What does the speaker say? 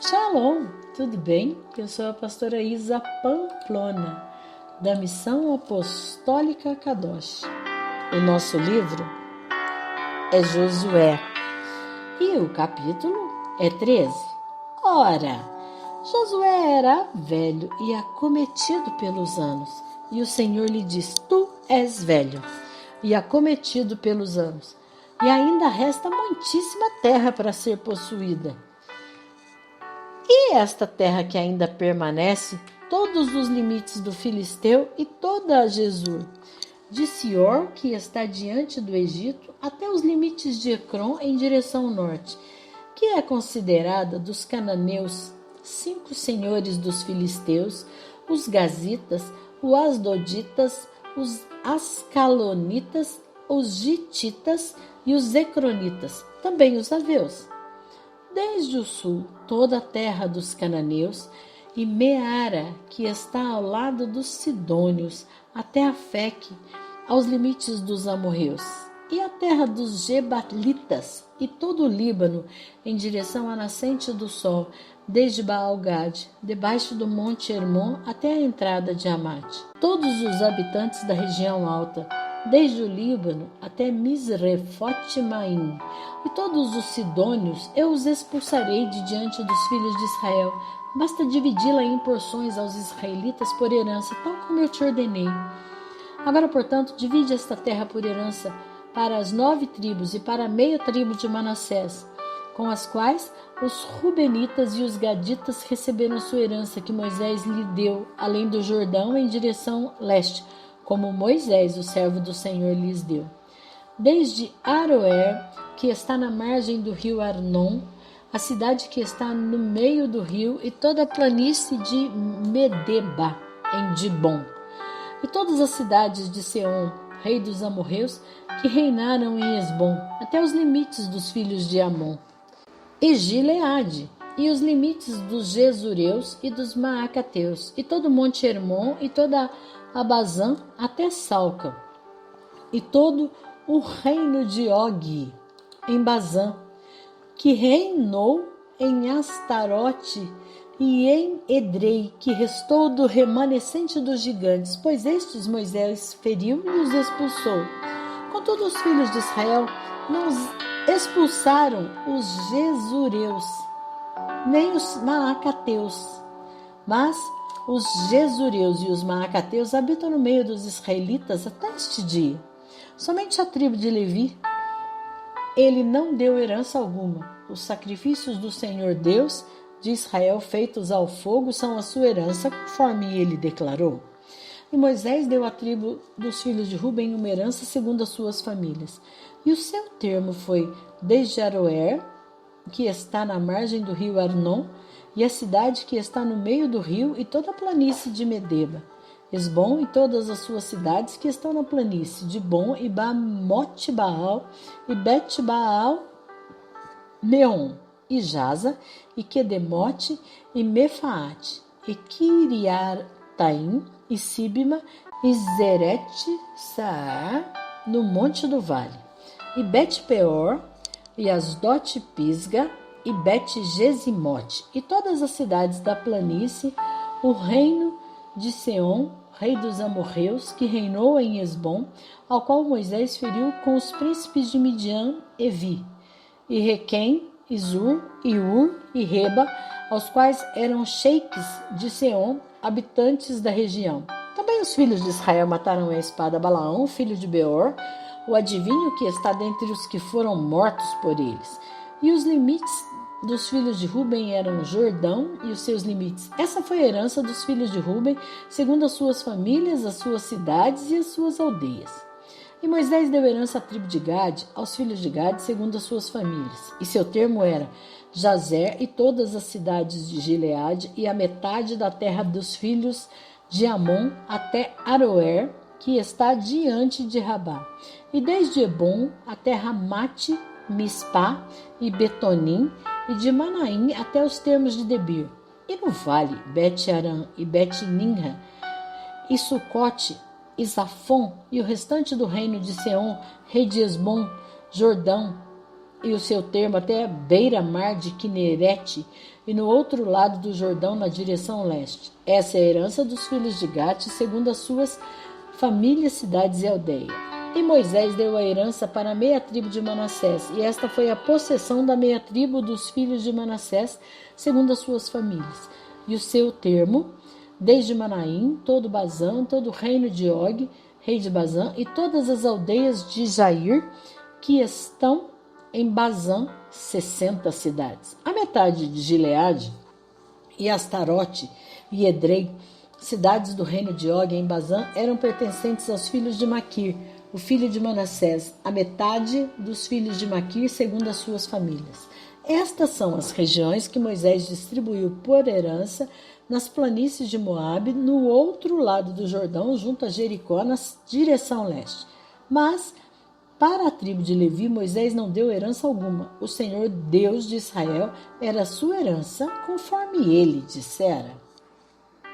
Shalom, tudo bem? Eu sou a pastora Isa Pamplona, da Missão Apostólica Kadosh. O nosso livro é Josué e o capítulo é 13. Ora, Josué era velho e acometido pelos anos, e o Senhor lhe diz: Tu és velho e acometido pelos anos, e ainda resta muitíssima terra para ser possuída. E esta terra que ainda permanece, todos os limites do Filisteu e toda a Gesur, de Sior, que está diante do Egito, até os limites de Ecrom em direção norte, que é considerada dos cananeus, 5 senhores dos filisteus, os gazitas, os asdoditas, os ascalonitas, os gititas e os ecronitas, também os aveus. Desde o sul, toda a terra dos cananeus, e Meara, que está ao lado dos sidônios, até a Feque, aos limites dos amorreus, e a terra dos gebalitas, e todo o Líbano, em direção à nascente do sol, desde Baal-Gade, debaixo do monte Hermon, até a entrada de Amate. Todos os habitantes da região alta, desde o Líbano até Misrefote-Maim, e todos os sidônios eu os expulsarei de diante dos filhos de Israel. Basta dividi-la em porções aos israelitas por herança, tal como eu te ordenei. Agora, portanto, divide esta terra por herança para as 9 tribos e para a meia tribo de Manassés, com as quais os Rubenitas e os Gaditas receberam sua herança que Moisés lhe deu, além do Jordão, em direção leste, como Moisés, o servo do Senhor, lhes deu. Desde Aroer, que está na margem do rio Arnon, a cidade que está no meio do rio, e toda a planície de Medeba, em Dibon, e todas as cidades de Seom, rei dos amorreus, que reinaram em Esbom, até os limites dos filhos de Amon, e Gileade, e os limites dos Gesureus e dos Maacateus, e todo o monte Hermon, e toda a Bazã até Salca, e todo o reino de Og em Bazã, que reinou em Astarote e em Edrei, que restou do remanescente dos gigantes, pois estes Moisés feriu e os expulsou. Contudo, os filhos de Israel não expulsaram os Gesureus, nem os Maacateus, mas os Gesureus e os Maacateus habitam no meio dos israelitas até este dia. Somente a tribo de Levi ele não deu herança alguma. Os sacrifícios do Senhor Deus de Israel feitos ao fogo são a sua herança, conforme ele declarou. E Moisés deu à tribo dos filhos de Ruben uma herança segundo as suas famílias. E o seu termo foi desde Aroer, que está na margem do rio Arnon, e a cidade que está no meio do rio, e toda a planície de Medeba, Esbom e todas as suas cidades que estão na planície, de Bom e Bamote Baal, e Bet Baal Meon, e Jaza, e Quedemote, e Mefaate, e Kiriataim, e Sibma, e Zerete Saar, no monte do vale, e Bet Peor, e Asdote Pisga, e Bet-Gesimote, e todas as cidades da planície, o reino de Seom, rei dos amorreus, que reinou em Esbom, ao qual Moisés feriu com os príncipes de Midian, Evi, e Requem, e Zur, e Ur, e Reba, aos quais eram sheiks de Seom, habitantes da região. Também os filhos de Israel mataram a espada Balaão, filho de Beor, o adivinho que está dentre os que foram mortos por eles. E os limites dos filhos de Ruben eram Jordão e os seus limites. Essa foi a herança dos filhos de Ruben, segundo as suas famílias, as suas cidades e as suas aldeias. E Moisés deu herança à tribo de Gade, aos filhos de Gade, segundo as suas famílias. E seu termo era Jazer e todas as cidades de Gileade, e a metade da terra dos filhos de Amon até Aroer, que está diante de Rabá. E desde Ebom até Ramate, Mispá e Betonim, e de Manaim até os termos de Debir. E no vale, Bet-Aram e Bet-Ninra, e Sucote, e Zafon, e o restante do reino de Seom, rei de Esbom, Jordão, e o seu termo até a beira-mar de Quinerete, e no outro lado do Jordão, na direção leste. Essa é a herança dos filhos de Gate, segundo as suas famílias, cidades e aldeias. E Moisés deu a herança para a meia tribo de Manassés, e esta foi a possessão da meia tribo dos filhos de Manassés, segundo as suas famílias. E o seu termo, desde Manaim, todo Bazã, todo o reino de Og, rei de Bazã, e todas as aldeias de Jair, que estão em Bazã, 60 cidades. A metade de Gileade e Astarote e Edrei, cidades do reino de Og em Bazã, eram pertencentes aos filhos de Maquir, o filho de Manassés, a metade dos filhos de Maquir, segundo as suas famílias. Estas são as regiões que Moisés distribuiu por herança nas planícies de Moabe, no outro lado do Jordão, junto a Jericó, na direção leste. Mas, para a tribo de Levi, Moisés não deu herança alguma. O Senhor, Deus de Israel, era a sua herança, conforme ele dissera.